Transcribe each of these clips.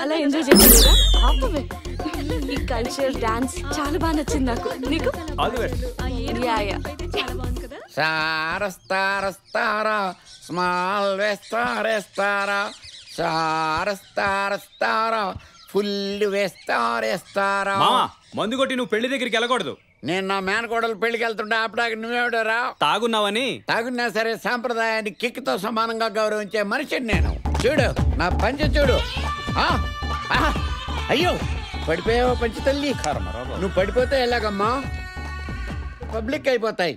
చాలా ఎంజాయ్ చేశారా? ఈ కల్చర్ డాన్స్ చాలా బాగా నచ్చింది నాకు. నీకు? సారస్తారస్తారా స్మాల్ వేస్తారేస్తారా సారస్తారస్తారా ఫుల్ వేస్తారేస్తారా. మందు కొట్టి నువ్వు పెళ్లి దగ్గరికి వెళ్ళకూడదు. నేను నా మేనకోడలు పెళ్లికి వెళ్తుంటే అప్పటికి నువ్వేవిడరా? తాగున్నావని. తాగున్నా సరే సాంప్రదాయాన్ని కిక్తో సమానంగా గౌరవించే మనిషిని నేను. చూడు నా పంచి చూడు. అయ్యో పడిపోయావో పంచి తల్లి. నువ్వు పడిపోతే ఎలాగమ్మా? పబ్లిక్ అయిపోతాయి.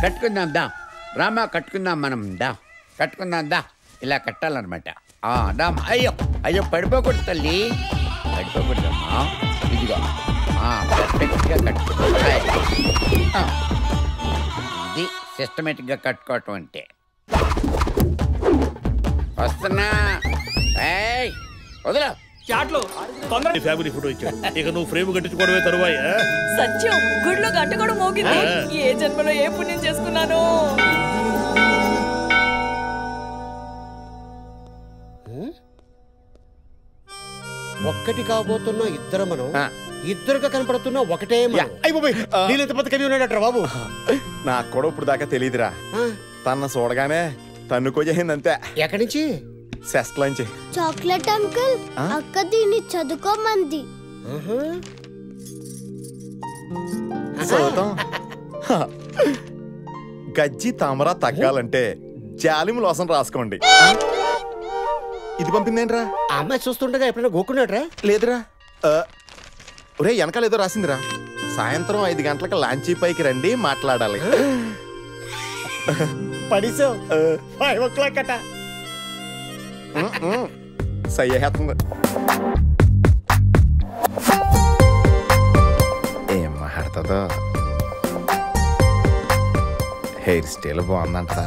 కట్టుకుందాం దా రామా, కట్టుకుందాం మనం. దా కట్టుకుందాం దా. ఇలా కట్టాలన్నమాట. దా. అయ్యో అయ్యో పడిపోకూడదు తల్లి, పడిపోకూడదమ్మా. ఇదిగో పర్ఫెక్ట్గా కట్టుకుంటా. ఇది సిస్టమేటిక్గా కట్టుకోవటం అంటే. వస్తున్నా. వదలా ఫ్యామిలీ ఫోటో ఇచ్చాడు. ఇక నువ్వు ఫ్రేమ్ కట్టించుకోవడమే తరువాయి. సత్యం గుడిలో గంట కూడా మోగింది. ఏ జన్మలో ఏ పుణ్యం చేసుకున్నాను. ఒక్కటి కాబోతున్న ఇద్దరు మనం, ఇద్దరుగా కనపడుతున్న ఒకటే నీళ్ళెంత బతకవి ఉన్నాడట్రా బాబు. నాకు కూడా ఇప్పుడు దాకా తెలియదురా. తన చూడగానే తన్నుకోజేసింది అంతే. ఎక్కడి నుంచి? సెస్ట్లోంచి. చాక్లెట్ అంకుల్, అక్క దీన్ని చదువుకోమంది. చదువుతాం. గజ్జి తామరా తగ్గాలంటే జాలిము లోసం రాసుకోండి. ఇది పంపిందేంట్రా? ఆ అమ్మాయి చూస్తుండగా ఎప్పుడైనా గోకున్నాడ్రా? లేదురా. ఒరే వెనకాల ఏదో రాసిందిరా. సాయంత్రం 5 గంటలకు లాంచీ పైకి రండి మాట్లాడాలి. పడిసావు 5 o'clock అట. సయ్యేస్తుంది. ఏం మాట్లాడుతుందో. హెయిర్ స్టైల్ బాగుందంట.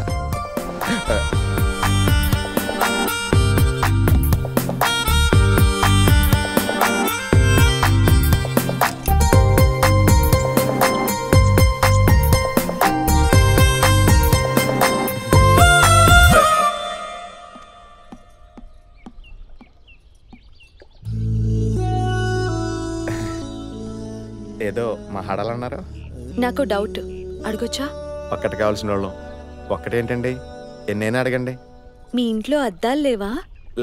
ఏదో మాట్లాడాలన్నారు. నాకు డౌట్, అడగొచ్చా? ఒక్కటి కావాల్సిన వాళ్ళు. ఒక్కటేంటండి? ఎన్నైనా అడగండి. మీ ఇంట్లో అద్దాలు లేవా?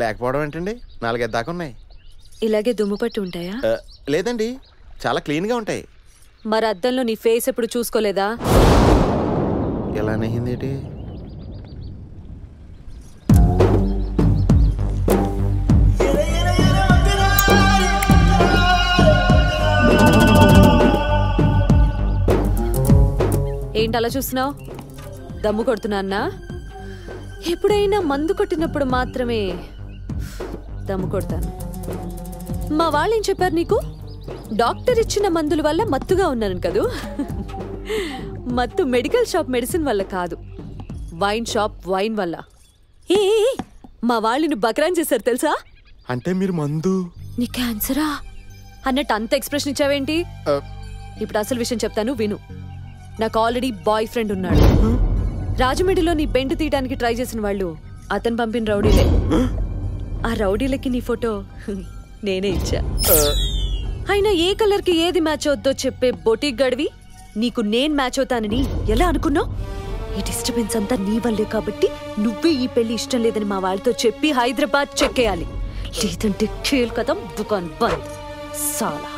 లేకపోవడం ఏంటండి, 4 దాకా ఉన్నాయి. ఇలాగే దుమ్ము పట్టి ఉంటాయా? లేదండి, చాలా క్లీన్గా ఉంటాయి. మరి అద్దంలో నీ ఫేస్ ఎప్పుడు చూసుకోలేదా? ఎలా నయ్యిందేటి? ఏంటి అలా చూస్తున్నావు? దమ్ము కొడుతున్నా? ఎప్పుడైనా మందు కొట్టినప్పుడు మాత్రమే దమ్ము కొడతాను. మా వాళ్ళు ఏం చెప్పారు నీకు? డాక్టర్ ఇచ్చిన మందుల వల్ల మత్తుగా ఉన్నాను కదూ. మత్తు మెడికల్ షాప్ మెడిసిన్ వల్ల కాదు, వైన్ షాప్ వైన్ వల్ల. ఏ మా వాళ్ళని బకరాన్ చేశారు తెలుసా? అంటే మీరు మందు? నీ క్యాన్సరా అన్నట్టు అంత ఎక్స్ప్రెషన్ ఇచ్చావేంటి? ఇప్పుడు అసలు విషయం చెప్తాను విను. నాకు ఆల్రెడీ బాయ్ ఫ్రెండ్ ఉన్నాడు. రాజమండ్రిలో నీ బెండ్ తీయడానికి ట్రై చేసిన వాళ్ళు అతను పంపిన రౌడీలే. ఆ రౌడీలకి నీ ఫోటో నేనే ఇచ్చా. అయినా ఏ కలర్ కి ఏది మ్యాచ్ అవుద్దో చెప్పే బొటిక్ గడివి నీకు నేను మ్యాచ్ అవుతానని ఎలా అనుకున్నావు? ఈ డిస్టర్బెన్స్ అంతా నీ వల్లే కాబట్టి నువ్వే ఈ పెళ్లి ఇష్టం లేదని మా వాళ్ళతో చెప్పి హైదరాబాద్ చెక్కేయాలి. లేదంటే ఖేల్ కదం దుకాన్ బంద్ సాలా.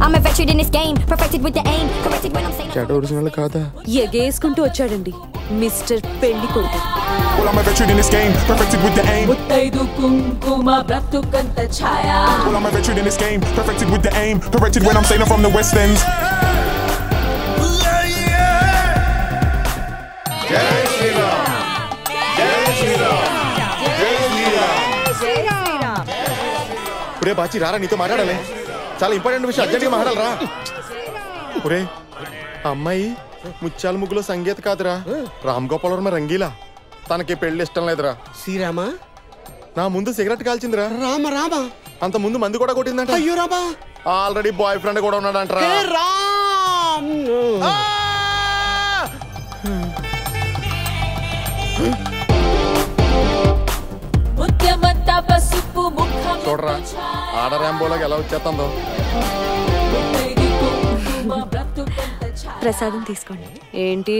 I'm affected in this game, perfected with the aim, corrected when I'm saying చెడ ఒరిజినల్ కాదా? ఎగేసుకుంటూ వచ్చాడండి మిస్టర్ పెళ్లి కొడుకు. Well, I'm affected in this game, perfected with the aim. ముత్తైదు కుంకుమ బ్రతుకంత ఛాయ. Well, I'm affected in this game, perfected with the aim, corrected when I'm saying I'm from the West End. జై శ్రీరామ్, జై శ్రీరామ్, జై శ్రీరామ్. ఒరే బాచి రారా, నీతో మాట్లాడాలి. చాలా ఇంపార్టెంట్ విషయం, అర్జెంట్గా మాట్లాడాలరా. ఒరే అమ్మాయి ముత్యాల ముగ్గులో సంగీత కాదురా, రామ్ గోపాల్ వర్మ రంగీలా. తనకి పెళ్లి ఇష్టం లేదురా. శ్రీరామా? నా ముందు సిగరెట్ కాల్చిందిరా. రామ రామ. అంత ముందు మందు కూడా కొట్టిందంట. అయ్యో రామా. ఆల్రెడీ బాయ్ ఫ్రెండ్ కూడా ఉన్నాడంటరా. రామ్ చూడరా ఆడరాంబోలాగా ఎలా వచ్చేస్తుందో. ప్రసాదం తీసుకోండి. ఏంటి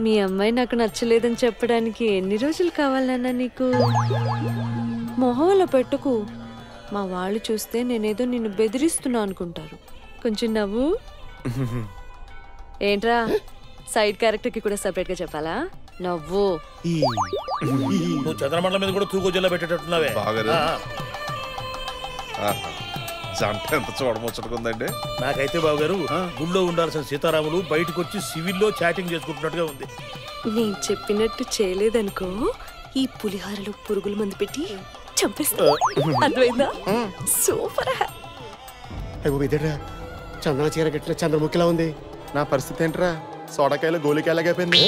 మీ అమ్మాయి నాకు నచ్చలేదని చెప్పడానికి ఎన్ని రోజులు కావాలన్నా నీకు? మొహంలో పెట్టుకు, మా వాళ్ళు చూస్తే నేనేదో నిన్ను బెదిరిస్తున్నా అనుకుంటారు. కొంచెం నవ్వు. ఏంట్రా సైడ్ క్యారెక్టర్ కి కూడా సెపరేట్ గా చెప్పాలా? నవ్వు. నువ్వు చంద్రమండలం మీద కూడా తూగు జిల్లా పెట్టేటట్టున్నావే. జంట ఎంత చూడముచ్చటకుందండి. నాకైతే బావగారు గుళ్ళో ఉండాల్సిన సీతారాములు బయటకు వచ్చి సివిల్లో చాటింగ్ చేసుకుంటున్నట్టుగా ఉంది. నేను చెప్పినట్టు చేయలేదనుకో, ఈ పులిహారలో పురుగుల మందు పెట్టి చంపేస్తా. అర్థమైందా? సూపర్. అయ్యో ఇదేట్రా చందన చీర కట్టిన చంద్రముఖిలా ఉంది. నా పరిస్థితి ఏంట్రా? సోడకాయలు గోలికాయలాగైపోయింది.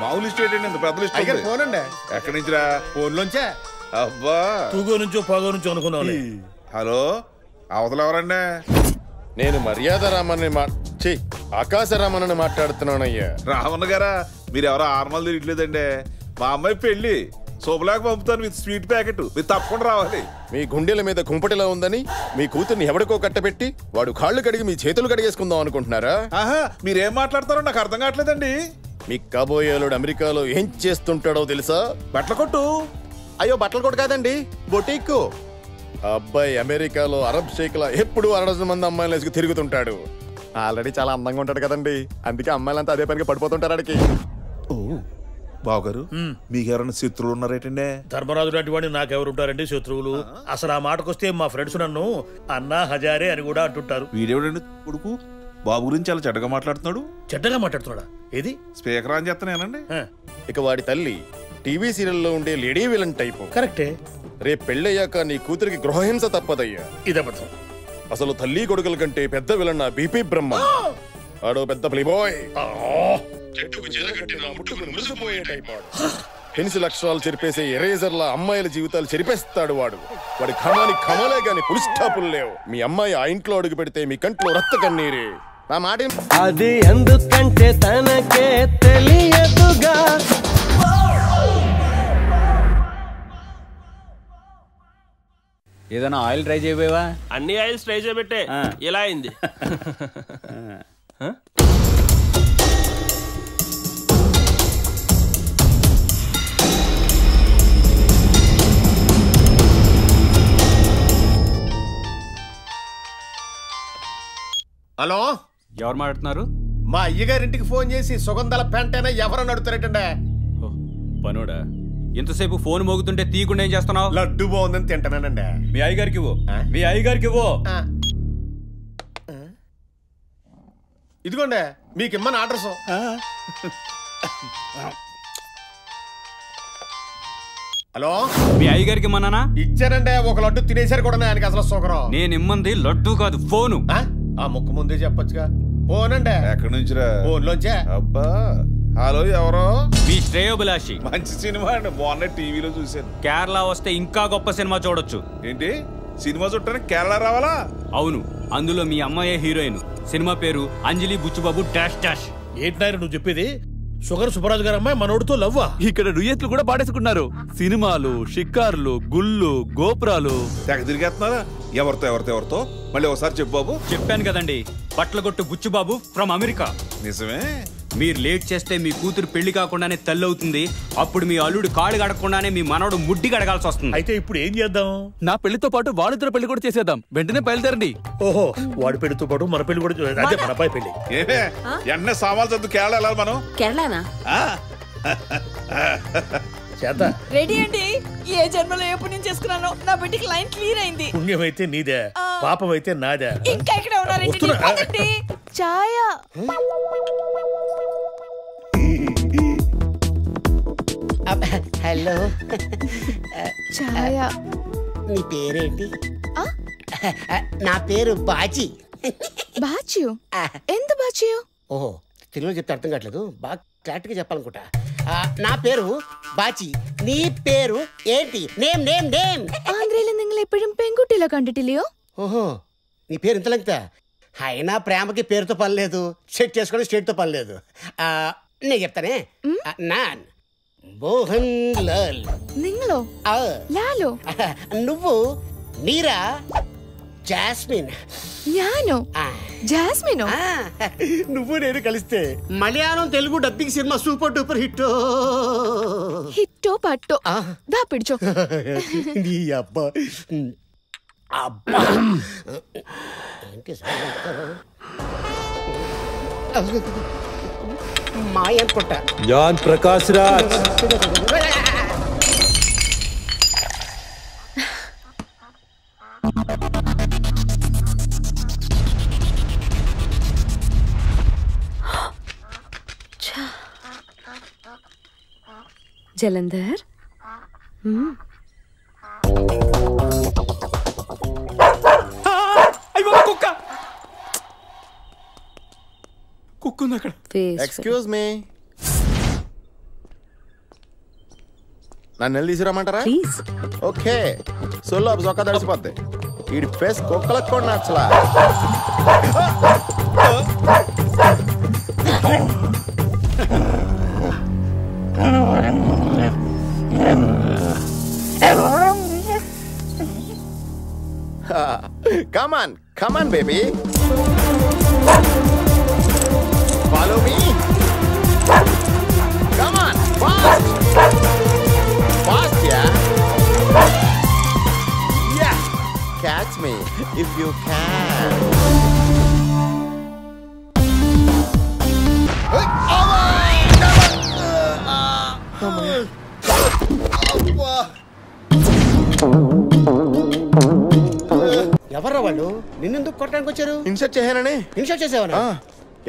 మామూలు స్టేట్ అండి, పెద్దలు ఇష్టం. ఫోనండి. ఎక్కడి నుంచిరా? ఫోన్లోంచే. అబ్బా తూగో నుంచో పాగో నుంచో అనుకున్నావు. హలో, అవతల ఎవరండి? నేను మర్యాద రామని ఆకాశ రామని మాట్లాడుతున్నానయ్యా. రామన్న గారా, మీరు ఎవరో ఆర్మల్ తిరగలేదండి. మా అమ్మాయి పెళ్లి శుభలాగా పంపుతాను విత్ స్వీట్ ప్యాకెట్. మీరు తప్పకుండా రావాలి. మీ గుండెల మీద కుంపటిలా ఉందని మీ కూతుర్ని ఎవడికో కట్టబెట్టి వాడు కాళ్ళు కడిగి మీ చేతులు కడిగేసుకుందాం అనుకుంటున్నారా? మీరేం మాట్లాడతారో నాకు అర్థం కావట్లేదండి. మీ కాబోయేలుడు అమెరికాలో ఏం చేస్తుంటాడో తెలుసా? బట్టల కొట్టు. అయ్యో బట్టల కొట్టు కాదండి, బొటీకు. అబ్బాయి అమెరికాలో అరబ్ షేక్లా ఎప్పుడు 60 మంది అమ్మాయిలు వేసుకు తిరుగుతుంటాడు. ఆల్రెడీ చాలా అందంగా ఉంటాడు కదండి, అందుకే అమ్మాయిలంతా అదే పనికి పడిపోతుంటారు అడికి. బావగారు, మీకెవరైనా శత్రువులు ఉన్నారేటండి? ధర్మరాజు లాంటి వాడిని నాకెవరు ఉంటారండి శత్రువులు? అసలు ఆ మాటకొస్తే మా ఫ్రెండ్స్ నన్ను అన్నా హజారే అని కూడా అంటుంటారు. వీడేవాడండి కొడుకు బాబు గురించి చాలా చెడ్డగా మాట్లాడుతున్నాడు. చెడ్డగా మాట్లాడుతున్నాడా? ఏది స్పీకర్ అని చెప్తానేనండి. ఇక వాడి తల్లి టీవీ సీరియల్లో ఉండే లేడీ విలన్ టైపు. కరెక్టే. రేపు పెళ్ళయ్యాక నీ కూతురికి గృహహింస తప్పదయ్యా. ఇదబద్ధం. అసలు తల్లి కొడుకుల కంటే పెద్ద విలన్ నా బీపీ బ్రహ్మ. ఆడో పెద్ద ప్లేబాయ్. పెన్సిల్ అక్షరాలు చెరిపేసే ఎరేజర్లా అమ్మాయిల జీవితాలు చెరిపేస్తాడు వాడు. వాడి ఖమాని ఖమాలే గాని పులి స్టాపులు లేవు. మీ అమ్మాయి ఆ ఇంట్లో అడుగు పెడితే మీ కంట్లో రక్త కన్నీరే. నా మాట అది ఎందుకంటే తనకే తెలియదుగా. ఏదైనా ఆయిల్ ట్రై చేయబోయేవా? అన్ని ఆయిల్స్ ట్రై చేయబెట్టే ఇలా అయింది. హలో, ఎవరు మాట్లాడుతున్నారు? మా అయ్యగారింటికి ఫోన్ చేసి సుగంధాల పెంటైనా ఎవరని అడుగుతారేటండే. పనుడా? ఎంతసేపు ఫోన్ మోగుతుంటే తీయకుండా ఏం చేస్తున్నావు? లడ్డు బాగుందని తింటానండి. మీ అయ్యగారికి ఇవ్వు. మీ అయ్యగారికి ఇవ్వు. ఇదిగోండి మీకు ఇమ్మని అడ్రస్. హలో, మీ అయ్యగారికి ఇమ్మన్నానా? ఇచ్చానండి. ఒక లడ్డు తినేసారు కూడా. ఆయనకి అసలు సుగరం. నేను ఇమ్మంది లడ్డు కాదు, ఫోను. ఆ ముక్కు ముందే చెప్పొచ్చుగా. ఫోనండి. ఎక్కడి నుంచిరా? ఫోన్లోంచే. అబ్బా, హలో, ఎవరో? మీ శ్రేయోభిలాషి. మంచి సినిమా అండి, మొన్న టీవీలో చూశాను. కేరళ వస్తే ఇంకా గొప్ప సినిమా చూడొచ్చు. ఏంటి సినిమా చుట్టానికి కేరళ రావాలా? అవును, అందులో మీ అమ్మాయే హీరోయిన్. సినిమా పేరు అంజలి బుచ్చుబాబు డాష్ డాష్. ఏంటి నాయన నువ్వు చెప్పేది? షుగర్ సుబ్బరాజు గారు అమ్మాయి మనోడితో లవ్వా? ఇక్కడ డుయెట్లు కూడా పాడేసుకున్నారు. సినిమాలు, షికార్లు, గుళ్ళు, గోపురాలు తెగ తిరిగేస్తున్నారా? ఎవరితో మళ్ళీ ఒకసారి చెప్పు బాబు. చెప్పాను కదండి, బట్లగొట్టు బుచ్చుబాబు ఫ్రమ్ అమెరికా. నిజమే. మీరు లేట్ చేస్తే మీ కూతురు పెళ్లి కాకుండానే తల్లి అవుతుంది. అప్పుడు మీ అల్లుడు కాళ్ళు గడకుండానే మీ మనవడు ముడ్డి గడగాల్సి వస్తుంది. అయితే ఇప్పుడు ఏం చేద్దాం? నా పెళ్లితో పాటు వాడిద్దరు పెళ్లి కూడా చేసేద్దాం. వెంటనే బయలుదేరండి. ఓహో, వాడి పెళ్లితో పాటు మన పెళ్లి కూడా. అదే మన అబ్బాయి పెళ్లి. ఎన్న సామాన్లు చదువు కేరళ వెళ్ళాలి మనం. కేరళనా? చేద్దా? రెడీ అండి. ఏ జన్మలో ఏ పుణ్యం చేసుకున్నానో నా బిడ్డకి లైన్ క్లియర్ అయింది. పుణ్యం అయితే నీదే, పాపం అయితే నాదే. ఇంకా ఇక్కడ ఉన్నారండి. ఛాయ. హలో ఛాయ. నీ పేరేంటి? నా పేరు బాజీ. బాచియు? ఎంత బాచియు? ఓహో, తెలుగులో చెప్తే అర్థం కావట్లేదు. బాగా క్లారిటీగా చెప్పాలనుకుంటా. నా పేరు ബാച്ചി. നീ പേരു ఏంటి? നേം നേം നേം. ആന്ധ്രയിൽ നിങ്ങൾ എപ്പോഴും പെൺകുട്ടികളെ കണ്ടിട്ടില്ലയോ? ఓహో, నీ పేరు ఇంత లెంగ్తా? అయినా ప్రేమకి పేరుతో పని లేదు, సెట్ చేసుకోవడం స్టేట్తో పని లేదు. నేను చెప్తానే, నాన్ మోహన్ లాల్. నింగ్లో లాలో. నువ్వు నీరా జాస్మిన్. యానో జాస్మిన్. నువ్వు నేను కలిస్తే Malayalam Telugu dubbing cinema super duper hit. హిట్టో పట్టో దా పిడిచో. నీ అబ్బా అబ్బా మాయం కొట్ట జాన్ ప్రకాష్ రాజ్. జలంధర్, కుక్క కుక్కుంది అక్కడ. ఎక్స్క్యూజ్ మీ, నన్ను వెళ్ళి తీసుకురామంటారా? ఓకే, సొల్లు అప్పుడు చొక్కా తడిసిపోద్ది. వీడి ఫేస్ కుక్కలకు కూడా నచ్చలా. Come on, baby. Follow me. Come on, fast, yeah. Yeah, catch me if you can. ఎవర్రా వాళ్ళు? నిన్నెందుకు కొట్టడానికి వచ్చారు? ఇన్సర్ట్ చేయాలని. ఇన్సర్ట్ చేసావా?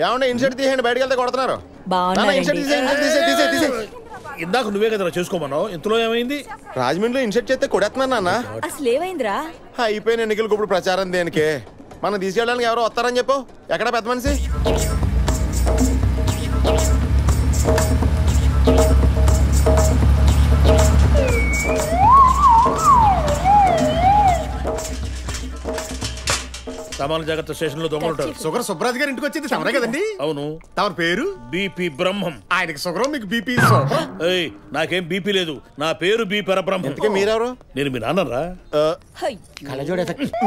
ఏమన్నా ఇన్సర్ట్ తీసేయండి, బయటకు వెళ్తే కొడుతున్నారు. ఇందాక నువ్వే కదా చేసుకోమన్నావు, ఇంతలో ఏమైంది? రాజమండ్రిలో ఇన్సర్ట్ చేస్తే కొడేస్తున్నాను నాన్న. అసలు ఏమైందిరా? అయిపోయిన ఎన్నికలకు ఇప్పుడు ప్రచారం దేనికి? మనం తీసుకెళ్ళడానికి ఎవరో వస్తారని చెప్పు. ఎక్కడ పెద్ద మనిషి? సామాన్య జాగ్రత్త స్టేషన్ లో దొంగలు ఉంటారు. షుగర్ సుబ్రాజ్ గారి ఇంటికి వచ్చింది తమరే కదండి? అవును. తమ పేరు? బీపీ బ్రహ్మం. ఆయనకి షుగర్, మీకు బీపీ. నాకేం బీపీ లేదు, నా పేరు బి పరబ్రహ్మం. మీరెవరు? నేను మీ నాన్నరా.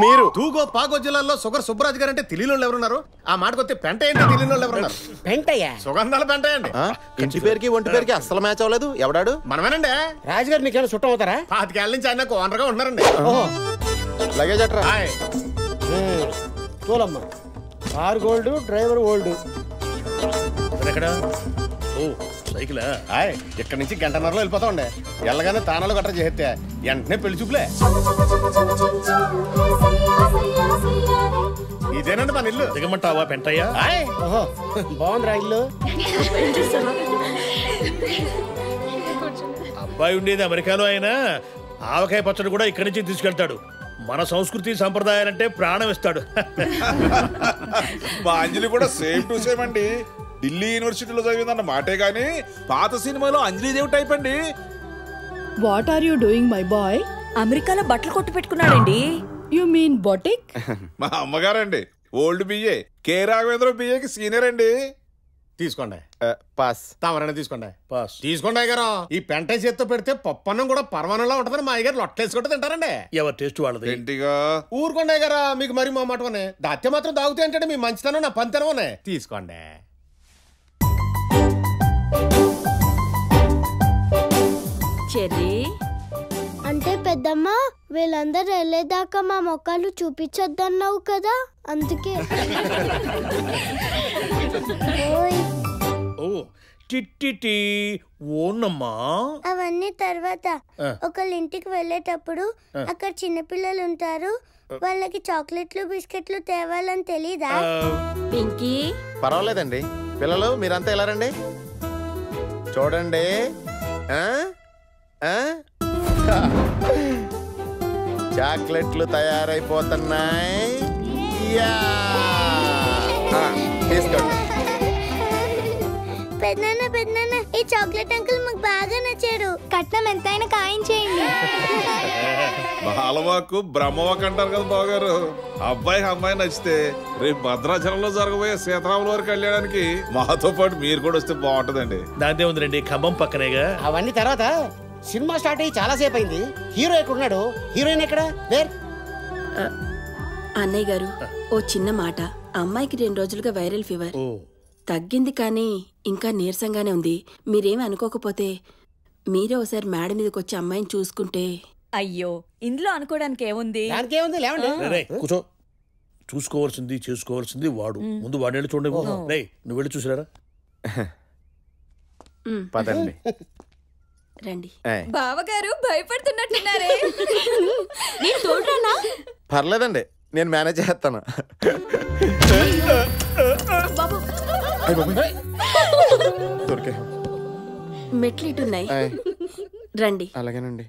మీరు తూగో పాగో జిల్లాలో షుగర్ సుబ్రాజ్ గారు అంటే తెలియని ఎవరున్నారు? ఆ మాటకొస్తే పెంట ఏంటి తెలియని వాళ్ళు ఎవరున్నారు? పెంటయ్యా, సుగంధాల పెంటయ్యండి. ఇంటి పేరుకి ఒంటి పేరుకి అస్సలు మ్యాచ్ అవ్వలేదు. ఎవడాడు? మనమేనండి. రాజుగారు మీకేమైనా చుట్టం అవుతారా? 5 ఏళ్ళ నుంచి ఆయన ఓనర్ గా ఉన్నారండి. లగేజ్ అట్రా. తోలమ్మ, కార్ గోల్డ్, డ్రైవర్ ఓల్డ్. ఎక్కడ? ఓ సైకిలా? ఇక్కడ నుంచి గంటన్నరలో వెళ్ళిపోతా ఉండే. వెళ్ళగానే తానాలు గట్రా చేస్తే వెంటనే పెళ్లి చూపులే. ఇదేనండి మన ఇల్లు. దిగమంటావా పెంటయ్యా? బాగుందిరా ఇల్లు. అబ్బాయి ఉండేది అమెరికాలో అయినా ఆవకాయ పచ్చడి కూడా ఇక్కడి నుంచి తీసుకెళ్తాడు. మన సంస్కృతి సంప్రదాయాలంటే ప్రాణం ఇస్తాడు. మా అంజలి కూడా సేమ్ టు సేమ్ అండి. ఢిల్లీ యూనివర్సిటీలో చదివిందన్న మాటే గానీ పాత సినిమాలో అంజలి దేవి టైప్ అండి. What are you doing my boy? అమెరికాలో బట్టలు కొట్టు పెట్టుకున్నాడండి. You mean boutique? మా అమ్మగారండి ఓల్డ్ బిఏ, కే రాఘవేంద్ర బిఏకి సీనియర్ అండి. తీసుకోండి. పాస్. తమరైనా తీసుకోండి. పాస్ తీసుకోండి అయ్యగారు. ఈ పెంట చేత్తో పెడితే పప్పన్నం కూడా పరమానంలా ఉంటదని మా అయ్యగారు లొట్టేసుకుంటే తింటారండి. ఎవరి టేస్ట్ వాళ్ళది. ఊరుకోండి అయ్యగారా, మీకు మరి మా మాటనే దాత్య మాత్రం తాగుతాయి అంటే మీ మంచితనం నా పంతనం. తీసుకోండి. అంటే పెద్దమ్మ, వీళ్ళందరూ వెళ్ళేదాకా మా మొక్కలు చూపించొద్దన్నావు కదా, అందుకే. అవన్నీ తర్వాత ఒకళ్ళ ఇంటికి వెళ్ళేటప్పుడు అక్కడ చిన్నపిల్లలు ఉంటారు, వాళ్ళకి చాక్లెట్లు బిస్కెట్లు తేవాలని తెలీదా? పింకీ పర్వాలేదండి పిల్లలు, మీరంతా ఎలా రండి చూడండి. చాక్లెట్లు తయారైపోతున్నాయి. తీసుకోండి. పెద్దనాన్న, ఈ చాక్లెట్ అంకుల్ మాకు బాగా నచ్చాడు. కట్నం ఎంతైనా ఖాయం చేయండి. బాలవాకు బ్రహ్మవాక్ అంటారు కదా బావగారు. అబ్బాయికి అమ్మాయి నచ్చితే రేపు భద్రాచలంలో జరగబోయే సీతారాముల వారి కళ్యాణానికి మాతో పాటు మీరు కూడా వస్తే బాగుంటదండి. దాంతే ఉందండి, ఖమ్మం పక్కనేగా. అవన్నీ తర్వాత సినిమా స్టార్ట్ అయ్యి చాలా సేపు అయింది. హీరో ఎక్కడున్నాడు? హీరోయిన్ ఎక్కడ? అన్నయ్య గారు, ఓ చిన్న మాట. అమ్మాయికి 2 రోజులుగా వైరల్ ఫీవర్ తగ్గింది, కానీ ఇంకా నీరసంగానే ఉంది. మీరేమి అనుకోకపోతే మీరే ఒకసారి మేడ మీదకి వచ్చి అమ్మాయిని చూసుకుంటే. అయ్యో, ఇందులో అనుకోవడానికి ఏముంది? కూర్చో. చూసుకోవాల్సింది చేసుకోవాల్సింది వాడు. ముందు వాడిని చూడండి. నువ్వు వెళ్ళి చూసిరారా. పదండి. రండి. బావగారు భయపడుతున్నట్టున్నారే. నేను తోడురానా? పర్లేదండి, నేను మేనేజ్ చేస్తాను. దొరికే మెట్లు ఇటున్నాయి, రండి. అలాగేనండి.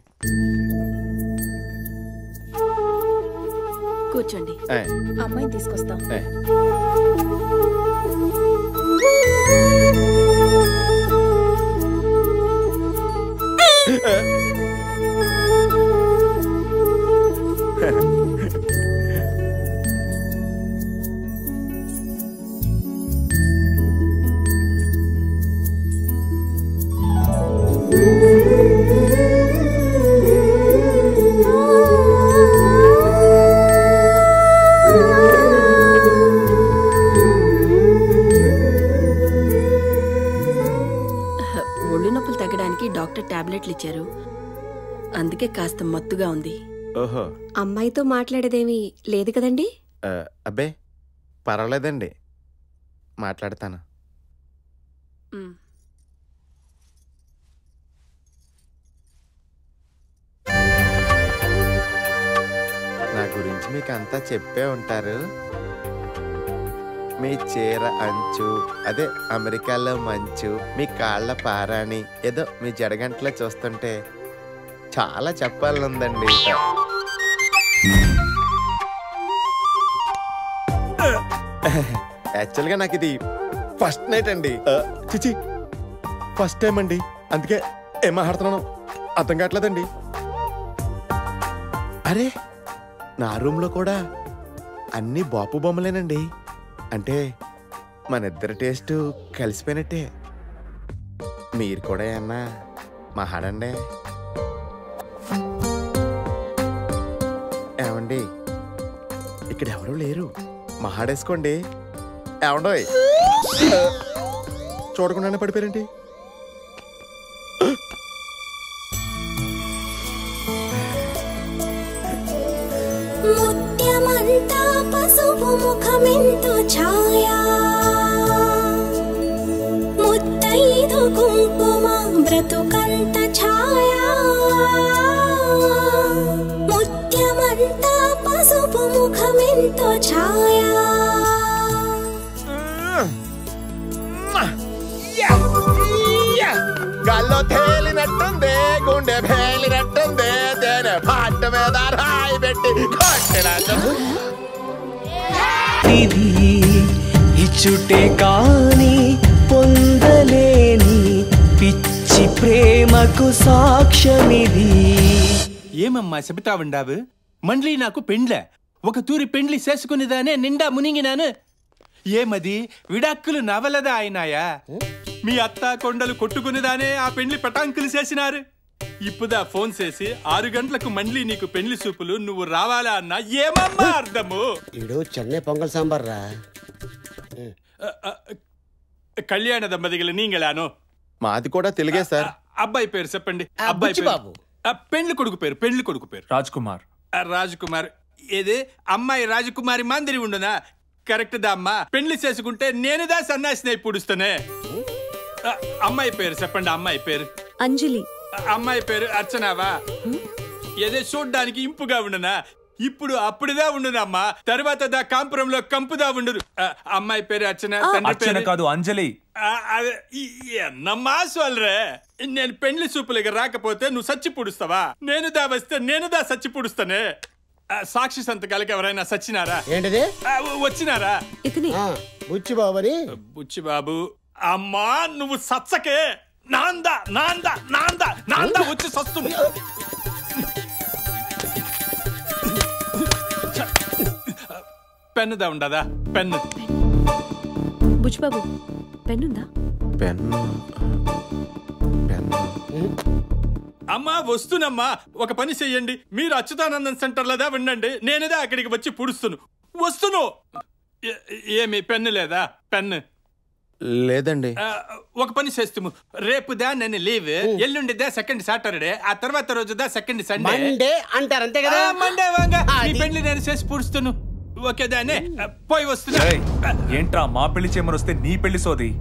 కూర్చోండి. అమ్మాయిని తీసుకొస్తాం. ఒళ్ళు నొప్పులు తగ్గడానికి డాక్టర్ టాబ్లెట్లు ఇచ్చారు, అందుకే కాస్త మత్తుగా ఉంది. ఓహో, అమ్మాయితో మాట్లాడేదేమీ లేదు కదండి? అబ్బే పర్వాలేదండి, మాట్లాడతాను. నా గురించి మీకు అంతా చెప్పే ఉంటారు. మీ చీర అంచు, అదే అమెరికాలో మంచు, మీ కాళ్ళ పారాణి, ఏదో మీ జడగంటలో చూస్తుంటే చాలా చెప్పాలనుందండి. యాక్చువల్గా నాకు ఇది ఫస్ట్ నైట్ అండి. చిచి, ఫస్ట్ టైం అండి, అందుకే ఏం మాట్లాడుతున్నాను అర్థం కావట్లేదండి. అరే, నా రూమ్లో కూడా అన్ని బాపు బొమ్మలేనండి. అంటే మన ఇద్దరి టేస్ట్ కలిసిపోయినట్టే. మీరు కూడా ఏమన్నా మహాడండి. ఏమండి, ఇక్కడ ఎవరూ లేరు, మహాడేసుకోండి. ఏమండోయ్, చూడకుండానే పడిపోయారండి. ముత్యమంతా పసుపు ముఖమెంతో ఛాయా, ముత్తైదు కుంకుమ బ్రతుకంత ఛాయా, ముత్యమంతా పసుపు ముఖమెంతో ఛాయా. గాల్లో తేలినట్టుంది, గుండె పేలినట్టుంది, తేనె పాట మీద రాయి పెట్టి కొట్టినట్టు. ఇది ఇచ్చుటే కాని పొందలేని పిచ్చి ప్రేమకు సాక్ష్యమిది. ఏమమ్మా చెబుతావుండావు? మండ్లీ నాకు పెండ్లే, ఒక తూరి పెండ్లి చేసుకునేదానే నిండా మునిగినాను. ఏమది విడాక్కులు నవలదా అయినాయా? మీ అత్త కొండలు కొట్టుకునేదానే ఆ పెండ్లి పటాంకులు చేసినారు. ఇప్పుదా ఫోన్ చేసి 6 గంటలకు మండ్లీ నీకు పెండ్లి సూపులు, నువ్వు రావాలా అన్నా ఏమమ్మా అర్థము? ఇడు చెన్నై పొంగల్ సాంబార్ రా. కళ్యాణ దంపతిగల నీంగలాను. మాది కూడా తెలుగే సార్. అబ్బాయి పేరు చెప్పండి. అబ్బాయి బాబు. పెండ్లి కొడుకు పేరు, పెండ్లి కొడుకు పేరు రాజ్ కుమార్. రాజ్ కుమార్. ఏదే అమ్మాయి రాజకుమారి మాందిరి ఉండునా? కరెక్ట్ దా అమ్మా. పెండ్లి చేసుకుంటే నేనుదా సన్నాసిని పుడుస్తానే. అమ్మాయి పేరు చెప్పండి. అమ్మాయి పేరు అంజలి. అమ్మాయి పేరు అర్చనావా? ఏదే చూడ్డానికి ఇంపుగా ఉండునా? ఇప్పుడు అప్పుడుదా ఉండునమ్మా, తర్వాత దా కాంపురంలో కంపుదా ఉండురు. అమ్మాయి పేరు అర్చన, తండ్రి పేరు కాదు అంజలి. ఎన్నమ్మా సోల్రే. నేను పెండ్లి సూపులకి రాకపోతే నువ్వు సచ్చి పుడుస్తావా? నేనుదా వస్తే నేనుదా సచ్చి పుడుస్తానే. సాక్షి సంతకాలకి ఎవరైనా సచ్చినారా? ఏంటిది? వచ్చినారా? బుచ్చిబాబు అని. బుచ్చిబాబు. అమ్మా నువ్వు సచ్చకే, నాందా నాందా నాందా నాందా వచ్చి సస్తుంది. పెన్నుదా ఉండదా? పెన్ను బుజ్జిబాబు పెన్నుందా? అమ్మా వస్తునమ్మా, ఒక పని చెయ్యండి. మీరు అచ్యుతానందన్ సెంటర్ లేదా వినండి, నేనేదా అక్కడికి వచ్చి పుడుస్తును. వస్తును. ఏమి పెన్ను లేదా? పెన్ను లేదండి. ఒక పని చేస్తాము, రేపుదా నేను లీవ్, ఎల్లుండిదా సెకండ్ సాటర్డే, ఆ తర్వాత రోజుదా సెకండ్ సండే. మండే అంటారు అంతే కదా? మండే వాంగా ఈ పెళ్లి నేను చేసి పుడుస్తును. ఓకేదానే పోయి వస్తున్నా. ఏంట్రా మా పెళ్లి చేయమని వస్తే నీ పెళ్లి సోది,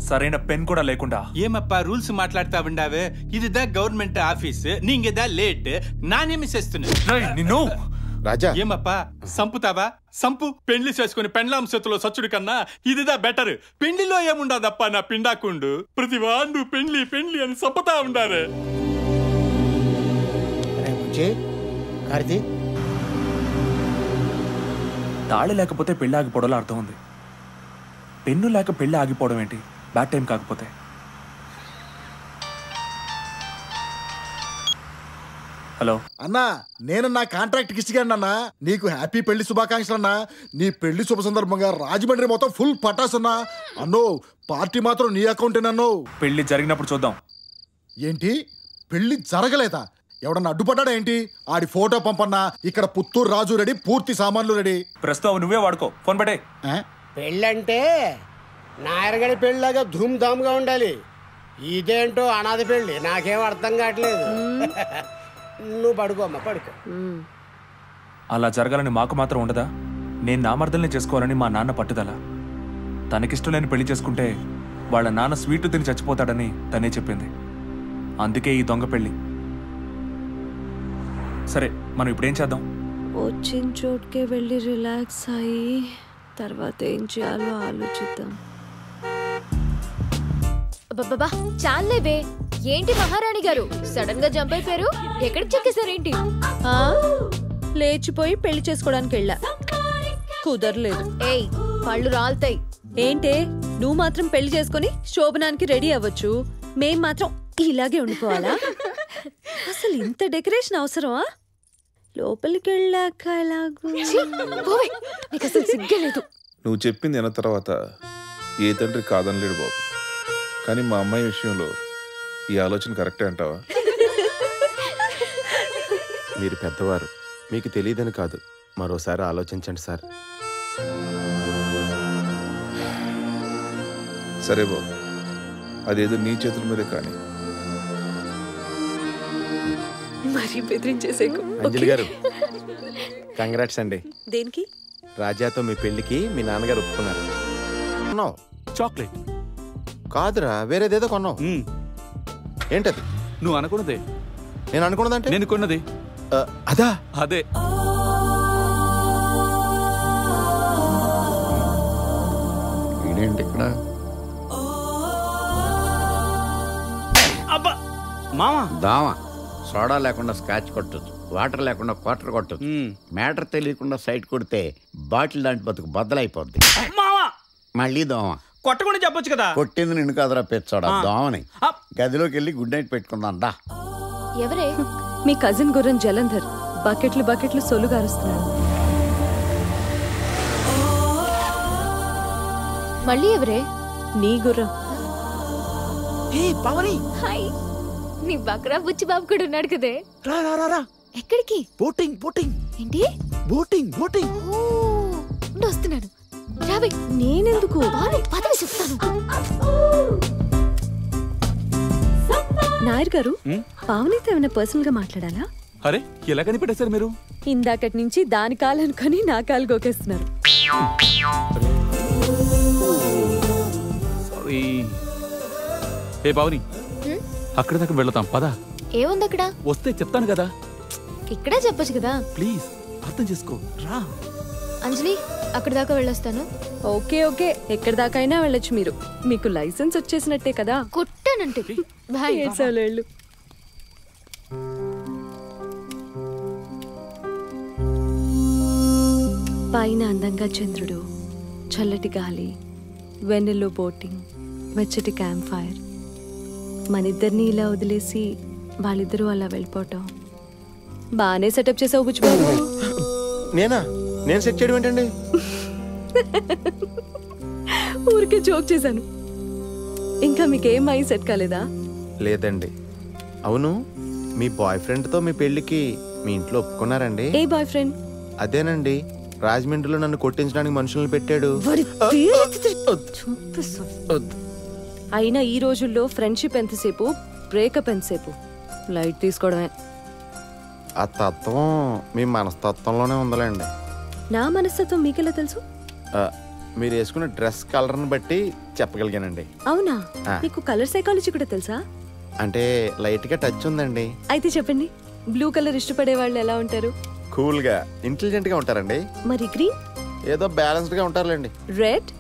సరైన పెన్ కూడా లేకుండా. ఏమప్పా రూల్స్ మాట్లాడుతా ఉండావే? ఇదిదా గవర్నమెంట్ ఆఫీస్, నీంగదా లేట్, నానేమి చేస్తున్నా నిన్ను. రాజా ఏమప్పా సంపుతావా? సంపు. పెళ్లి చేసుకుని పెండ్లాం చేతిలో సచ్చుడు కన్నా ఇదిదా బెటర్. పెళ్లిలో ఏముండదప్పా నా పిండాకుండు, ప్రతి వాండు పెళ్లి పెళ్లి అని సంపుతా ఉండారే. తాళి లేకపోతే పెళ్లి ఆగిపోవడంలో అర్థం ఉంది. పెన్ను లేక పెళ్లి ఆగిపోవడం ఏంటి? బ్యాడ్ టైం కాకపోతే. హలో అన్నా, నేను నా కాంట్రాక్ట్ ఇచ్చిగాను అన్నా. నీకు హ్యాపీ పెళ్లి శుభాకాంక్షలు అన్నా. నీ పెళ్లి శుభ సందర్భంగా రాజమండ్రి మొత్తం ఫుల్ పటాస్ అన్నా. అన్నో పార్టీ మాత్రం నీ అకౌంటేనన్నో. పెళ్లి జరిగినప్పుడు చూద్దాం. ఏంటి పెళ్లి జరగలేదా? ఎవడన్నా అడ్డుపడ్డా ఏంటి? ఆడి ఫోటో పంపన్నా. ఇక్కడ పుత్తూరు రాజు రెడీ, పూర్తి సామాన్లు రెడీ. ప్రస్తుతం నువ్వే వాడుకో, ఫోన్ పడే. పెళ్ళంటే నాయరగడి పెళ్ళలాగా ధూమ్ ధామ్గా ఉండాలి. ఇదేంటో అనాథ పెళ్ళి, నాకేం అర్థం కావట్లేదు. నువ్వు పడుకో అమ్మా, పడుకో. అలా జరగాలని మాకు మాత్రం ఉండదా? నేను నా మర్దల్ని చేసుకోవాలని మా నాన్న పట్టుదల. తనకిష్టం లేని పెళ్లి చేసుకుంటే వాళ్ళ నాన్న స్వీట్ తిని చచ్చిపోతాడని తనే చెప్పింది. అందుకే ఈ దొంగ పెళ్లి. సరే మనం ఇప్పుడేం చేద్దాం? వచ్చిన చోటుకే వెళ్ళి రిలాక్స్ అయ్యి తర్వాత ఏం చేయాలో ఆలోచిద్దాం. బాబా చాలేవే, ఏంటి మహారాణి గారు సడన్ గా జంప్ అయిపోయారు? ఎక్కడికి చెక్కేశారేంటి? లేచిపోయి పెళ్లి చేసుకోవడానికి వెళ్ళా, కుదరలేదు. ఏయ్ పళ్ళు రాలుతాయి. ఏంటే నువ్వు మాత్రం పెళ్లి చేసుకుని శోభనానికి రెడీ అవ్వచ్చు, మేం మాత్రం ఇలాగే ఉండిపోవాలా? అసలు ఇంత డెకరేషన్ అవసరమా? లోపలికి వెళ్ళాక అసలు సిగ్గలేదు. నువ్వు చెప్పింది విన్న తర్వాత ఏ తండ్రి కాదనలేడు బాబు. కానీ మా అమ్మాయి విషయంలో ఈ ఆలోచన కరెక్టే అంటావా? మీరు పెద్దవారు, మీకు తెలియదని కాదు. మరోసారి ఆలోచించండి సార్. సరే బాబు, అదేదో నీ చేతుల మీదే కానీ. మరి బెదిరించేసేకు. అంజలి గారు కంగ్రాట్స్ అండి. దేనికి? రాజాతో మీ పెళ్లికి మీ నాన్నగారు ఒప్పుకున్నారు. చాక్లెట్ కాదురా, వేరేదేదో కొన్నావు. ఏంటది? నువ్వు అనుకున్నదే. నేను అనుకున్నదంటే? నేను కొన్నది అదా? అదే. ఇదేంటి ఇక్కడ? దామ సోడా లేకుండా స్కాచ్ కొట్టచ్చు, వాటర్ లేకుండా క్వార్టర్ కొట్టచ్చు. మ్యాటర్ తెలియకుండా సైట్ కొడితే బాటిల్ లాంటి బతుకు బద్దలైపోద్ది. మళ్ళీ దోమ కొట్టకుండా చెప్పొచ్చు కదా. కొట్టింది నిన్ను కాదురా పెచ్చోడా, దోమని. గదిలోకి వెళ్ళి గుడ్ నైట్ పెట్టుకుందాం దా. ఎవరే? మీ కజిన్ గుర్రం జలంధర్ బకెట్లు బకెట్లు సొలు గారుస్తున్నాడు. మళ్ళీ ఎవరే? నీ గుర్రం. హాయ్, నీ బక్రా బుచ్చి బాబు కూడా ఉన్నాడు కదే. రా రా రా రా. ఎక్కడికి? Boating boating. ఏంటి? Boating boating. వస్తున్నాను. రావే. నేనెందుకు? పదవి చెప్తాను. నాయర్ గారు, పావనితో ఏమైనా పర్సనల్ గా మాట్లాడాలా? అరే ఎలా కనిపెట్టేశారు మీరు? ఇందాకటి నుంచి దాని కాలనుకొని నా కాలు గోకేస్తున్నారు. ఏ పావని, అక్కడ దాకా వెళ్తాం పదా. ఏముంది అక్కడ? వస్తే చెప్తాను కదా. ఇక్కడే చెప్పొచ్చు కదా. ప్లీజ్ అర్థం చేసుకో, రా. అంజలి, అక్కడ దాకా వెళ్ళొస్తాను. ఓకే ఓకే, ఎక్కడి దాకా అయినా వెళ్ళొచ్చు మీరు. మీకు లైసెన్స్ వచ్చేసినట్టే కదా. కుట్టానంటే ఏడ్చాలేళ్ళు. పైన అందంగా చంద్రుడు, చల్లటి గాలి, వెన్నెల్లో బోటింగ్, వెచ్చటి క్యాంప్ ఫైర్. మనిద్దరిని ఇలా వదిలేసి వాళ్ళిద్దరూ అలా వెళ్ళిపోవటం బాగానే సెటప్ చేసావు బుచ్చిబాబు. నేనా? నేను సెట్ చేయడం ఏంటండి? ఊరికే జోక్ చేశాను. ఇంకా మీకేం అయి సెట్ కాలేదా? లేదండి. అవును, మీ బాయ్ ఫ్రెండ్తో మీ పెళ్లికి మీ ఇంట్లో ఒప్పుకున్నారండి? ఏ బాయ్ ఫ్రెండ్? అదేనండి, రాజమండ్రిలో నన్ను కొట్టించడానికి మనుషులను పెట్టాడు. అయినా ఈ రోజుల్లో ఫ్రెండ్షిప్ ఎంతసేపు, బ్రేకప్ ఎంతసేపు, లైట్ తీసుకోవడమే. ఆ తత్వం మీ మనస్తత్వంలోనే ఉందలేండి. నా మనస్తత్వం మీకెలా తెలుసు? మీరు వేసుకున్న డ్రెస్ కలర్ని బట్టి చెప్పగలిగానండి. అవునా? మీకు కలర్ సైకాలజీ కూడా తెలుసా? అంటే లైట్ గా టచ్ ఉందండి. అయితే చెప్పండి, బ్లూ కలర్ ఇష్టపడే వాళ్ళు ఎలా ఉంటారు? కూల్ గా, ఇంటెలిజెంట్ గా ఉంటారండి. మరి గ్రీన్? ఏదో బ్యాలెన్స్డ్ గా ఉంటారులేండి. రెడ్?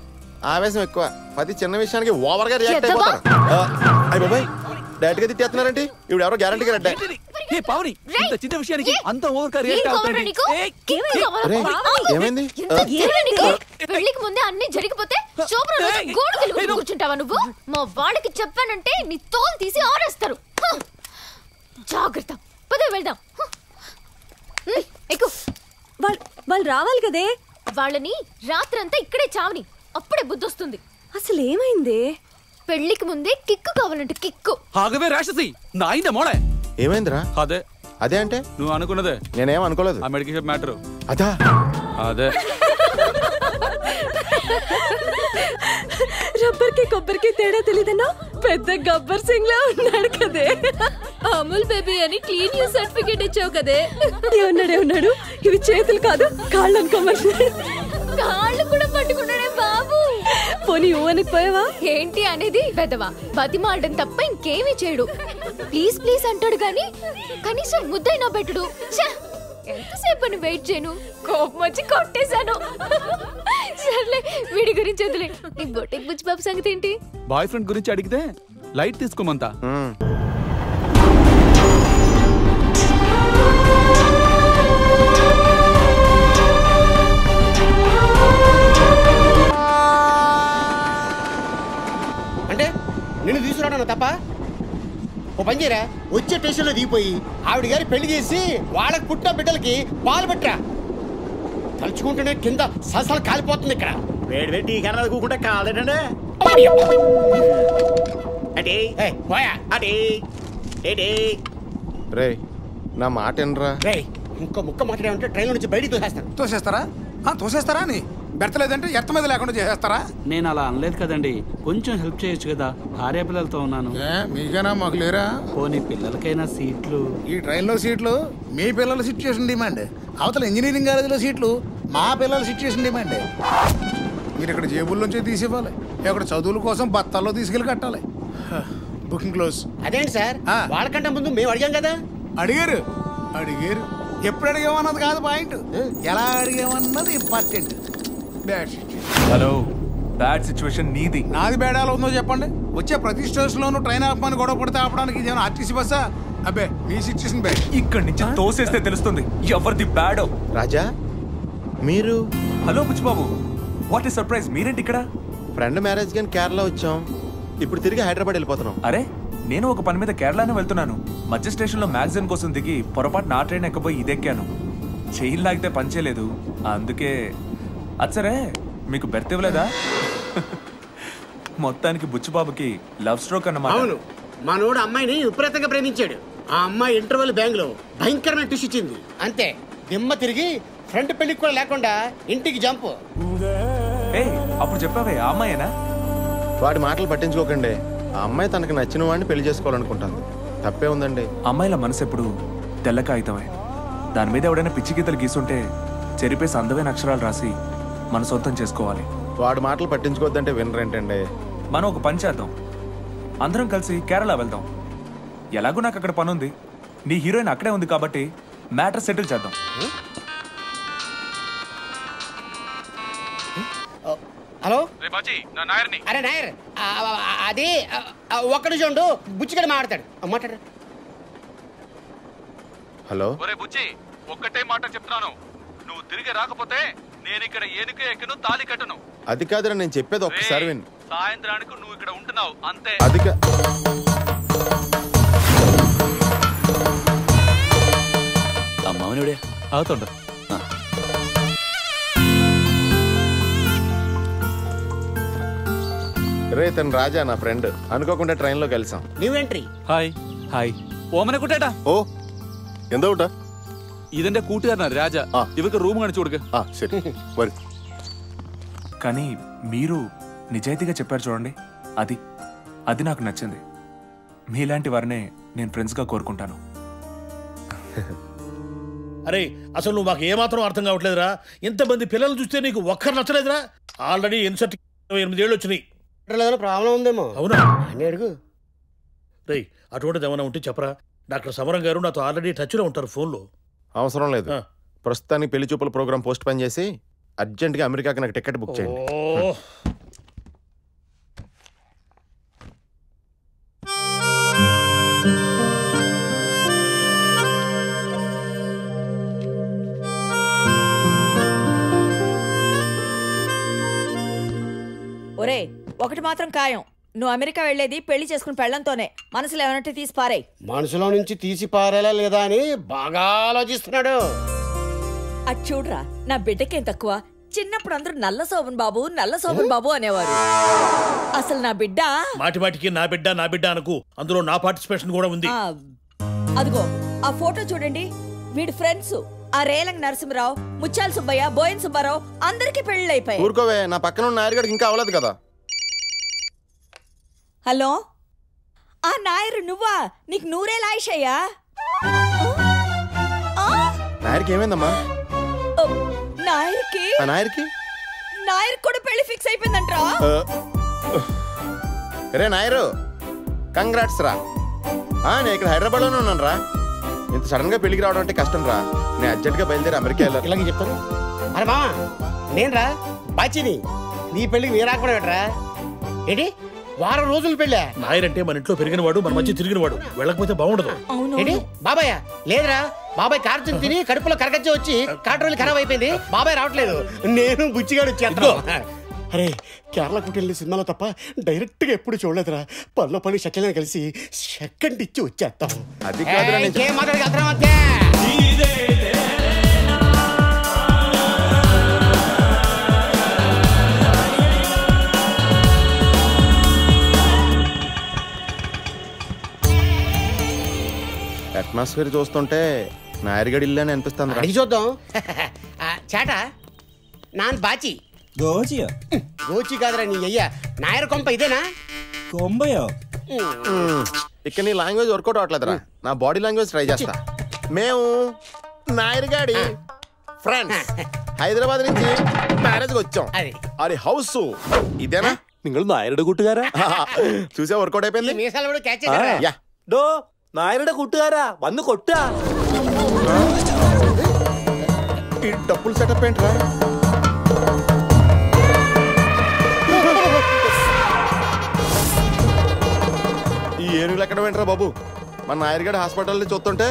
ఆవేశం ఎక్కువ, ప్రతి చిన్న విషయానికి ఓవర్ గా రియాక్ట్ అయిపోతారు. అయ్య బాబాయ్, డైరెక్ట్ గా తిట్టేస్తున్నారండి. ఇప్పుడు ఎవరో గ్యారంటీగా రెడ్. చిన్న విషయానికి అంత ఓవర్ గా రియాక్ట్ అవుతారు. ఏమైంది? పెళ్లికి ముందే అన్ని జరిగిపోతే గోడకి కూర్చుంటావా నువ్వు? మా వాళ్ళకి చెప్పానంటే నీ తోలు తీసి ఆరేస్తారు. జాగ్రత్త, పదే వెళ్దాం. ఎక్కు. వాళ్ళు రావాలి కదే. వాళ్ళని రాత్రంతా ఇక్కడే చావని, అప్పుడే బుద్ధి వస్తుంది. అసలు ఏమైంది? పెళ్లికి ముందే కిక్కు కావాలంటే కిక్కు. ఆగవే రాక్షసి, నా అయిందా మోళే? ఏమైందిరా? అదే అదే అంటే నువ్వు అనుకున్నదే. నేనేం అనుకోలేదు. ఆ మెడికేషన్ మ్యాటర్ అదా? అదే రబ్బర్ కి కొబ్బరికి తేడా తెలీదన్నా పెద్ద గబ్బర్ సింగ్ లా ఉన్నాడు కదే. అమూల్ బేబీ అని క్లీన్ యూ సర్టిఫికేట్ ఇచ్చావు కదే. ఉన్నాడు. ఇవి చేతులు కాదు, కాళ్ళు అనుకోమన్నాడు. కాళ్ళు కూడా పట్టుకున్నాడే బాబు. పోనీ ఊనికి పోయావా? ఏంటి అనేది పెదవా, బతిమాలడం తప్ప ఇంకేమీ చేయడు. ప్లీజ్ ప్లీజ్ అంటాడు గాని కనీసం ముద్దైనా పెట్టడు. ఎంతసేపు అని వెయిట్ చేయను, కోపం వచ్చి కొట్టేశాను. సర్లే, వీడి గురించి వదిలే. నీ బొటిక్ బుచ్చిబాబు సంగతి ఏంటి? బాయ్ ఫ్రెండ్ గురించి అడిగితే లైట్ తీసుకోమంతా. అంటే నిన్ను తీసుకురావడం తప్ప? ఓ పని చేయరా, వచ్చే స్టేషన్లో దిగిపోయి ఆవిడ గారి పెళ్లి చేసి వాళ్ళకి పుట్టిన బిడ్డలకి పాలు పెట్టరా. తలుచుకుంటేనే కింద సలసలు కాలిపోతుంది ఇక్కడ. వేడి వేడి టీ కన్నా కూకుంటే కాలేదండి. రే, నా మాట ఎనరా. రే, ఇంకో ముక్క మాట్లాడే ట్రైన్ నుంచి బయటికి తోసేస్తారా అని బెడతలేదంటే ఎర్త మీద లేకుండా చేసేస్తారా? నేను అలా అనలేదు కదండి, కొంచెం హెల్ప్ చేయొచ్చు కదా. భార్య పిల్లలతో ఉన్నాను. మీకైనా మాకు లేరా? పోనీ పిల్లలకైనా సీట్లు. ఈ ట్రైన్లో సీట్లు మీ పిల్లల సిచ్యుయేషన్ డిమాండ్, అవతల ఇంజనీరింగ్ కాలేజీలో సీట్లు మా పిల్లల సిచ్యుయేషన్ డిమాండ్. మీరు ఇక్కడ జేబుల్లోంచి తీసి ఇవ్వాలి, ఇక్కడ చదువుల కోసం బత్తాల్లో తీసుకెళ్ళి కట్టాలి. Booking close. అదేంటి సార్, వాళ్ళకంటే ముందు మేము అడిగాం కదా. అడిగారు ఎప్పుడు అడిగామన్నది కాదు పాయింట్, ఎలా అడిగామన్నది ఇంపార్టెంట్. హలో, బ్యాడ్ సిచ్యువేషన్ నీది. నాది బేడాలో ఉందో చెప్పండి. వచ్చే ప్రతి స్టేషన్లోనూ ట్రైన్ ఆపమని గొడవ పడితే ఆపడానికి ఇదేమైనా ఆర్టీసీ బస్సా? అబ్బే, మీ సిచ్యువేషన్ బ్యాడ్. ఇక్కడి నుంచి తోసేస్తే తెలుస్తుంది ఎవరిది బ్యాడో. రాజా, మీరు? Hello Buchibabu, what is surprise, మీరేంటి ఇక్కడ? ఫ్రెండ్ మ్యారేజ్ కానీ కేరళ వచ్చాం, ఇప్పుడు తిరిగి హైదరాబాద్ వెళ్ళిపోతున్నాం. అరే, నేను ఒక పని మీద కేరళనే వెళ్తున్నాను. మధ్య స్టేషన్లో మ్యాగజైన్ కోసం దిగి పొరపాటు నా ట్రైన్ ఎక్కబోయి ఇదెక్కాను. చైన్ లాగితే పనిచేయలేదు, అందుకే. అచ్చరే, మీకు బెర్త్ ఇవ్వలేదా? మొత్తానికి బుచ్చిబాబుకి లవ్ స్ట్రోక్ అన్నమాట. అవును, మనోడు అమ్మాయిని విపరీతంగా ప్రేమించాడు. ఆ అమ్మాయి ఇంటర్వెల్ బ్యాంక్ లో భయంకరమైన టిష్ ఇచ్చింది. అంతే, దిమ్మ తిరిగి ఫ్రంట్ పెళ్లికి కూడా లేకుండా ఇంటికి జంప్. అప్పుడు చెప్పావే ఆ అమ్మాయేనా? వాడి మాటలు పట్టించుకోకండి. ఆ అమ్మాయి తనకు నచ్చిన వాడిని పెళ్లి చేసుకోవాలనుకుంటుంది. తప్పే ఉందండి. అమ్మాయిల మనసు ఎప్పుడు తెల్ల కాగితమే. దాని మీద ఎవడైనా పిచ్చి గీతలు గీసుంటే చెరిపేసి అందమైన అక్షరాలు రాసి మన సొంతం చేసుకోవాలి. వాడి మాటలు పట్టించుకోవద్దంటే వినరేంటండి? మనం ఒక పని చేద్దాం, అందరం కలిసి కేరళ వెళ్దాం. ఎలాగో నాకు అక్కడ పని ఉంది, నీ హీరోయిన్ అక్కడే ఉంది కాబట్టి మ్యాటర్ సెటిల్ చేద్దాం. హలో, అరే నాయర్, అది ఒక్క నిమిషం ఉండు, బుచ్చిగడ మాట్లాడు. హలో, బుచ్చి, ఒక్కటే మాట చెప్తున్నాను, నువ్వు తిరిగి రాకపోతే నేను ఇక్కడ ఏనుకే ఎక్కను, తాళి కట్టను. అది కాదురా, నేను చెప్పేది ఒక్కసారి విను. సాయంత్రానికి నువ్వు ఇక్కడ ఉంటున్నావు అంతే. అది అమ్మవనివిడే అవుతుండ. రే తను రాజా నా ఫ్రెండ్, అనుకోకుండా ట్రైన్ లో కలిసాం. New entry. ഹായ് ഹായ് ഓമനെ കുട്ടേട്ടാ. ഓ എന്താ കൂട്ടാ? ഇതെന്റെ കൂട്ടുകാരനാണ് രാജ. ഇവർക്ക് റൂം കാണിച്ചു കൊടുക്ക. ശരി വരൂ. కానీ మీరు నిజాయితీగా చెప్పారు చూడండి, అది అది నాకు నచ్చింది. మీలాంటి వారినే నేను ఫ్రెండ్స్గా కోరుకుంటాను. అరే అసలు నువ్వు మాకు ఏమాత్రం అర్థం కావట్లేదురా. ఇంతమంది పిల్లలు చూస్తే నీకు ఒక్కరు నచ్చలేదురా? ఆల్రెడీ ఇన్సర్ట్ 28 ఏళ్ళు వచ్చినాయి. ప్రాబ్లం ఉందేమో. అవునా? అడుగు. రే అటువంటిది ఏమైనా ఉంటే చెప్పరా. డాక్టర్ సమరం గారు నాతో ఆల్రెడీ టచ్లో ఉంటారు ఫోన్లో. అవసరం లేదు, ప్రస్తుతానికి పెళ్లి చూపుల ప్రోగ్రామ్ పోస్ట్ పోన్ చేసి అర్జెంట్గా అమెరికాకి నాకు టికెట్ బుక్ చేయండి. ఒరే ఒకటి మాత్రం ఖాయం, నువ్వు అమెరికా వెళ్లేది పెళ్లి చేసుకుని పెళ్లంతోనే. మనసులో ఏమన్నట్టు తీసి పారే. మనసులో నుంచి తీసి పారేలా లేదా అని బాగా ఆలోచిస్తున్నాడు. అది చూడరా, నా బిడ్డకేం తక్కువ. చిన్నప్పుడు అందరూ నల్ల శోభన్ బాబు నల్ల శోభన్ బాబు అనేవారు. అసలు నా బిడ్డ మాటి మాటికి నా బిడ్డ నా బిడ్డ అనుకు, అందులో నా పార్టిసిపేషన్ కూడా ఉంది. అదిగో ఆ ఫోటో చూడండి, వీడి ఫ్రెండ్స్ ఆ రేలంగ్ నరసింహరావు, ముత్యాల సుబ్బయ్య, బోయన్ సుబ్బారావు అందరికి పెళ్లి అయిపోయాయి. ఊరుకోవే, నా పక్కన ఉన్న నాయర్ గడికి ఇంకా అవ్వలేదు కదా. హలో, ఆ నాయరు నువ్వా? నీకు నూరేళ్ళ ఆయుషయ్యా? నాయర్కి ఏమైందమ్మా? నాయర్కి నాయర్ కూడా పెళ్లి ఫిక్స్ అయిపోయిందంట్రా. రే నాయరు, కంగ్రాట్స్ రా. నేను ఇక్కడ హైదరాబాద్ లోనే ఉన్నాను రా. ఇంత సడన్ గా పెళ్లికి రావడం అంటే కష్టం రా. నేను అర్జెంట్ గా బయలుదేరి అమెరికా వెళ్ళాలి. ఇలాగే చెప్తాను. అరే మామా, నేను రా బాచిని. నీ పెళ్లికి నేను రాకుండా పెట్టరా ఏంటి? వారం రోజులు పెళ్ళా? నాయరంటే మన ఇంట్లో పెరిగిన వాడు, మన మధ్య తిరిగిన వాడు. వెళ్ళకపోతే బాగుండదు. ఏంటి బాబాయ్? లేదురా, బాబాయ్ కార్తీని తిని కడుపులో కరగచ్చి వచ్చి కాటరోలు ఖరాబ్ అయిపోయింది. బాబాయ్ రావట్లేదు, నేను బుచ్చిగాడు వచ్చేస్తాను. అరే కేరళ కుటెళ్ళి సినిమాలో తప్ప డైరెక్ట్ గా ఎప్పుడు చూడలేదురా. పనిలో పని షక్కెలా కలిసి సెకండ్ ఇచ్చి వచ్చేస్తాం. అది కాదురా. అట్మాస్ఫియర్ చూస్తుంటే నాయర్గడి ఇల్లు అని అనిపిస్తుంది. అడిగి చూద్దాం. చేట నాన్ బాచి. గోచియా? గోచి కాదురా నీ అయ్యా, నాయర్ కొంప ఇదేనా? కొంబయో. ఇక్కడ నీ లాంగ్వేజ్ వర్కౌట్ అవట్లేదురా. నా బాడీ లాంగ్వేజ్ ట్రై చేస్తా. మేము నాయర్గాడి ఫ్రెండ్స్ హైదరాబాద్ నుంచి మ్యారేజ్ వచ్చాం. అది హౌస్ ఇదేనా? നിങ്ങൾ നായരുടെ കൂട്ടുകാരാ? చూసే వర్కౌట్ అయిపోయింది. നായരുടെ കൂട്ടുകാരാ, വന്ന് കൊട്ടാ. ఈ డబ్బులు సెటప్ ఏంట్రా? ఈ ఏనుగులు ఎక్కడ ఏంట్రా బాబు? మన నాయర్గడ్ హాస్పిటల్ చూస్తుంటే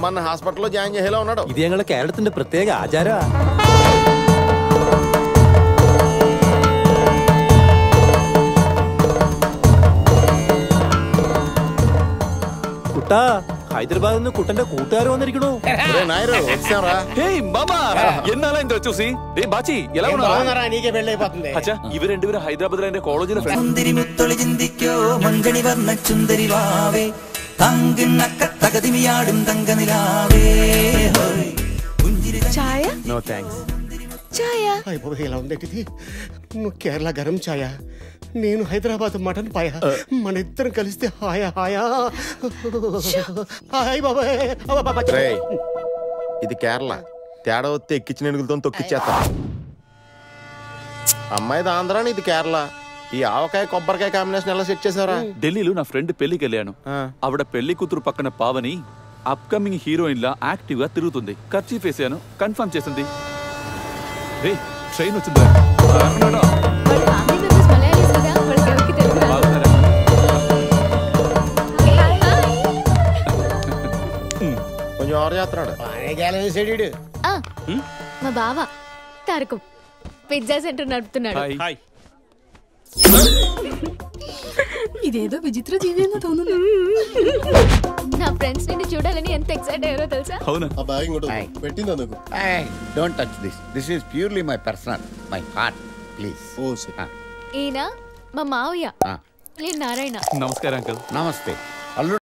మన హాస్పిటల్లో జాయిన్ చేసేలా ఉన్నాడు. ఇది ഞങ്ങളുടെ കേരളത്തിന്റെ പ്രത്യേക ആചാര. കുട്ടാ, ഹൈദരാബാദ് നിന്ന് കുട്ടന്റെ കൂട്ടുകാർ വന്നിരിക്കണു. ഇവർ രണ്ടുപേരും ഹൈദരാബാദിലെ എന്റെ കോളേജിലെ చాయ. No thanks. చాయ ఇలా ఉందేటిది? నువ్వు కేరళ గరం ఛాయ, నేను హైదరాబాద్ మటన్ పాయ. మన ఇద్దరం కలిస్తే హాయా హాయా. హాయ్ బాబాయ్. ఇది కేరళ. తేడా వస్తే ఎక్కించిన ఎనుగులతో తొక్కిచ్చేస్తా. అమ్మాయిది ఆంధ్ర, ఇది కేరళ. ఈ ఆవకాయ కొబ్బరికాయ కాంబినేషన్ ఎలా సెట్ చేసారా? ఢిల్లీలో నా ఫ్రెండ్ పెళ్లికి వెళ్ళాను. ఆవిడ పెళ్లి కూతురు పక్కన పావని అప్కమింగ్ హీరోయిన్ లా యాక్టివ్ గా తిరుగుతుంది. ఖర్చు వేసాను, కన్ఫర్మ్ చేసింది. ట్రైన్ వచ్చిందా? కొంచెం ఆరు చేస్తున్నాడు. మా బావ తారకం పిజ్జా సెంటర్ నడుపుతున్నాడు. ఇదేదో విచిత్ర జీవేందో తోను. నా ఫ్రెండ్స్ నిన్ను చూడాలని ఎంత ఎక్సైట్ అయ్యారో తెలుసా? అవునా? ఆ బ్యాగ్ ఇంకోటి పెట్టింది అందుకు. Don't touch this. This is purely my personal, my heart. Please. ఓ సరే. ఈయన మా మావయ్య, నేను నారాయణ. నమస్కారం అంకల్. నమస్తే.